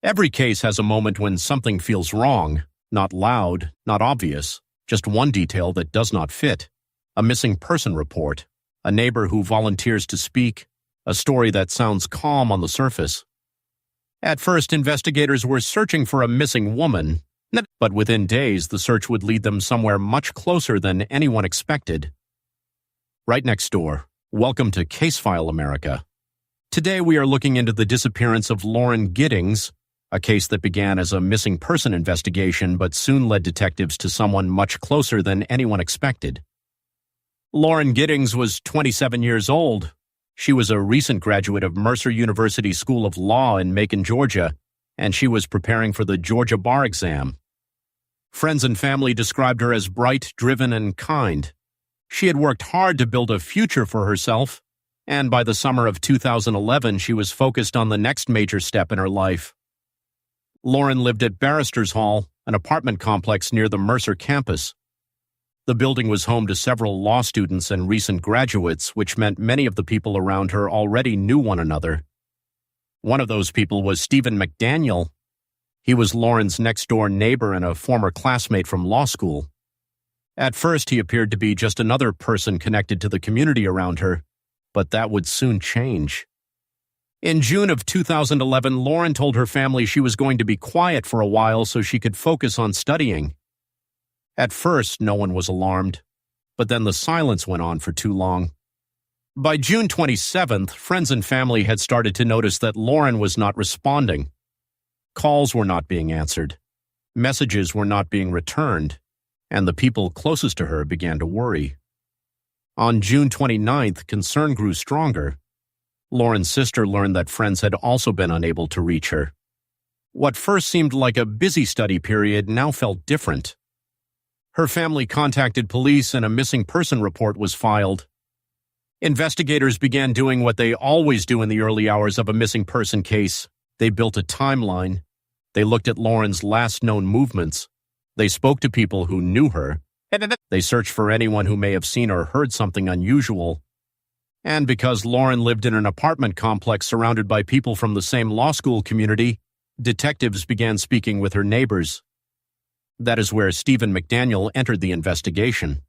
Every case has a moment when something feels wrong, not loud, not obvious, just one detail that does not fit. A missing person report, a neighbor who volunteers to speak, a story that sounds calm on the surface. At first, investigators were searching for a missing woman, but within days the search would lead them somewhere much closer than anyone expected. Right next door. Welcome to Casefile America. Today we are looking into the disappearance of Lauren Giddings, a case that began as a missing person investigation but soon led detectives to someone much closer than anyone expected. Lauren Giddings was 27 years old. She was a recent graduate of Mercer University School of Law in Macon, Georgia, and she was preparing for the Georgia bar exam. Friends and family described her as bright, driven, and kind. She had worked hard to build a future for herself, and by the summer of 2011 she was focused on the next major step in her life. Lauren lived at Barrister's Hall, an apartment complex near the Mercer campus. The building was home to several law students and recent graduates, which meant many of the people around her already knew one another. One of those people was Stephen McDaniel. He was Lauren's next-door neighbor and a former classmate from law school. At first, he appeared to be just another person connected to the community around her, but that would soon change. In June of 2011, Lauren told her family she was going to be quiet for a while so she could focus on studying. At first, no one was alarmed, but then the silence went on for too long. By June 27th, friends and family had started to notice that Lauren was not responding. Calls were not being answered. Messages were not being returned, and the people closest to her began to worry. On June 29th, concern grew stronger. Lauren's sister learned that friends had also been unable to reach her. What first seemed like a busy study period now felt different. Her family contacted police and a missing person report was filed. Investigators began doing what they always do in the early hours of a missing person case. They built a timeline. They looked at Lauren's last known movements. They spoke to people who knew her. They searched for anyone who may have seen or heard something unusual. And because Lauren lived in an apartment complex surrounded by people from the same law school community, detectives began speaking with her neighbors. That is where Stephen McDaniel entered the investigation.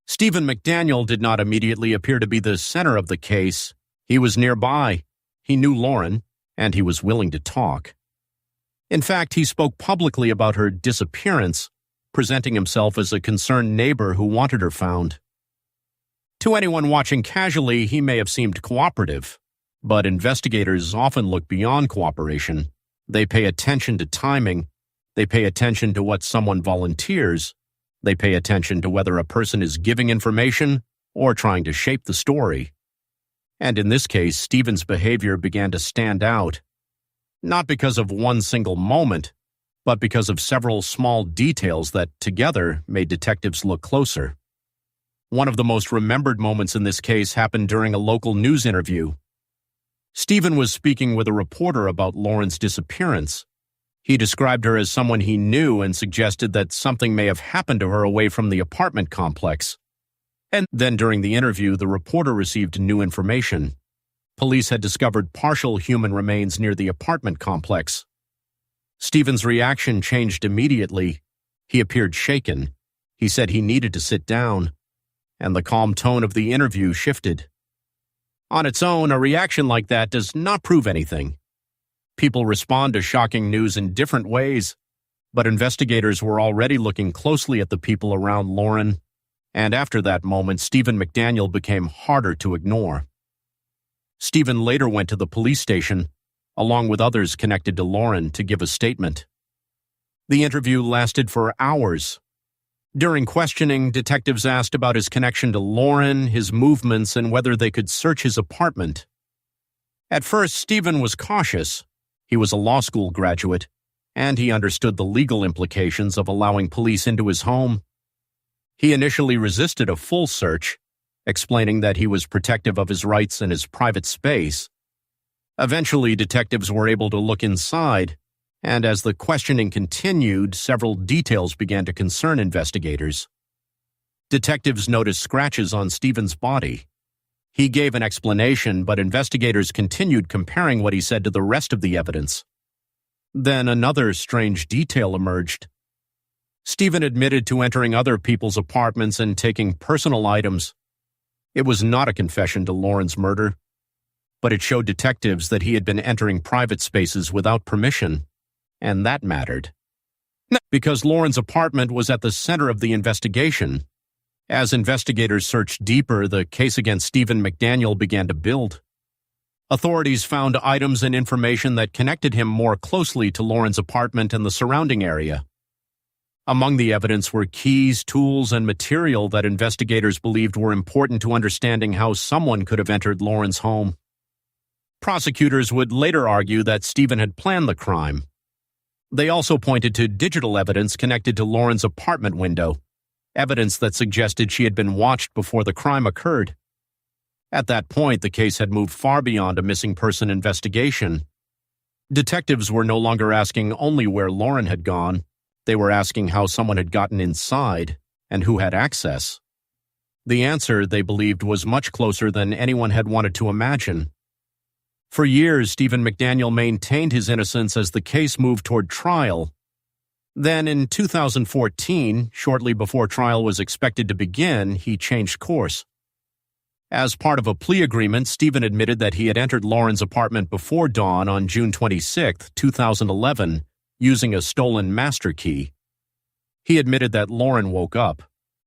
Stephen McDaniel did not immediately appear to be the center of the case. He was nearby. He knew Lauren, and he was willing to talk. In fact, he spoke publicly about her disappearance, presenting himself as a concerned neighbor who wanted her found. To anyone watching casually, he may have seemed cooperative, but investigators often look beyond cooperation. They pay attention to timing. They pay attention to what someone volunteers. They pay attention to whether a person is giving information or trying to shape the story. And in this case, Stephen's behavior began to stand out, not because of one single moment, but because of several small details that together made detectives look closer. One of the most remembered moments in this case happened during a local news interview. Stephen was speaking with a reporter about Lauren's disappearance. He described her as someone he knew and suggested that something may have happened to her away from the apartment complex. And then during the interview, the reporter received new information. Police had discovered partial human remains near the apartment complex. Stephen's reaction changed immediately. He appeared shaken. He said he needed to sit down, and the calm tone of the interview shifted. On its own, a reaction like that does not prove anything. People respond to shocking news in different ways, but investigators were already looking closely at the people around Lauren, and after that moment, Stephen McDaniel became harder to ignore. Stephen later went to the police station, along with others connected to Lauren, to give a statement. The interview lasted for hours. During questioning, detectives asked about his connection to Lauren, his movements, and whether they could search his apartment. At first, Stephen was cautious. He was a law school graduate, and he understood the legal implications of allowing police into his home. He initially resisted a full search, explaining that he was protective of his rights and his private space. Eventually, detectives were able to look inside, and as the questioning continued, several details began to concern investigators. Detectives noticed scratches on Stephen's body. He gave an explanation, but investigators continued comparing what he said to the rest of the evidence. Then another strange detail emerged. Stephen admitted to entering other people's apartments and taking personal items. It was not a confession to Lauren's murder, but it showed detectives that he had been entering private spaces without permission, and that mattered. Because Lauren's apartment was at the center of the investigation. As investigators searched deeper, the case against Stephen McDaniel began to build. Authorities found items and information that connected him more closely to Lauren's apartment and the surrounding area. Among the evidence were keys, tools, and material that investigators believed were important to understanding how someone could have entered Lauren's home. Prosecutors would later argue that Stephen had planned the crime. They also pointed to digital evidence connected to Lauren's apartment window, evidence that suggested she had been watched before the crime occurred. At that point, the case had moved far beyond a missing person investigation. Detectives were no longer asking only where Lauren had gone. They were asking how someone had gotten inside and who had access. The answer, they believed, was much closer than anyone had wanted to imagine. For years, Stephen McDaniel maintained his innocence as the case moved toward trial. Then, in 2014, shortly before trial was expected to begin, he changed course. As part of a plea agreement, Stephen admitted that he had entered Lauren's apartment before dawn on June 26, 2011, using a stolen master key. He admitted that Lauren woke up,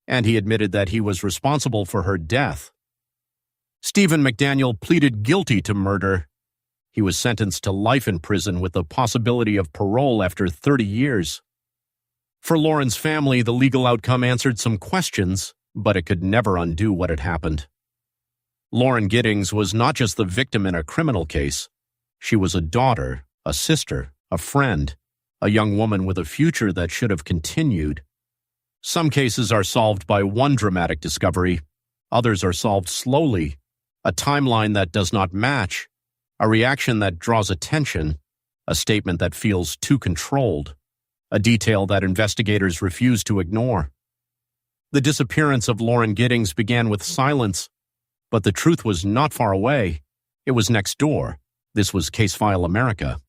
and he admitted that he was responsible for her death. Stephen McDaniel pleaded guilty to murder. He was sentenced to life in prison with the possibility of parole after 30 years. For Lauren's family, the legal outcome answered some questions, but it could never undo what had happened. Lauren Giddings was not just the victim in a criminal case. She was a daughter, a sister, a friend, a young woman with a future that should have continued. Some cases are solved by one dramatic discovery. Others are solved slowly, a timeline that does not match, a reaction that draws attention, a statement that feels too controlled, a detail that investigators refuse to ignore. The disappearance of Lauren Giddings began with silence, but the truth was not far away. It was next door. This was Casefile America.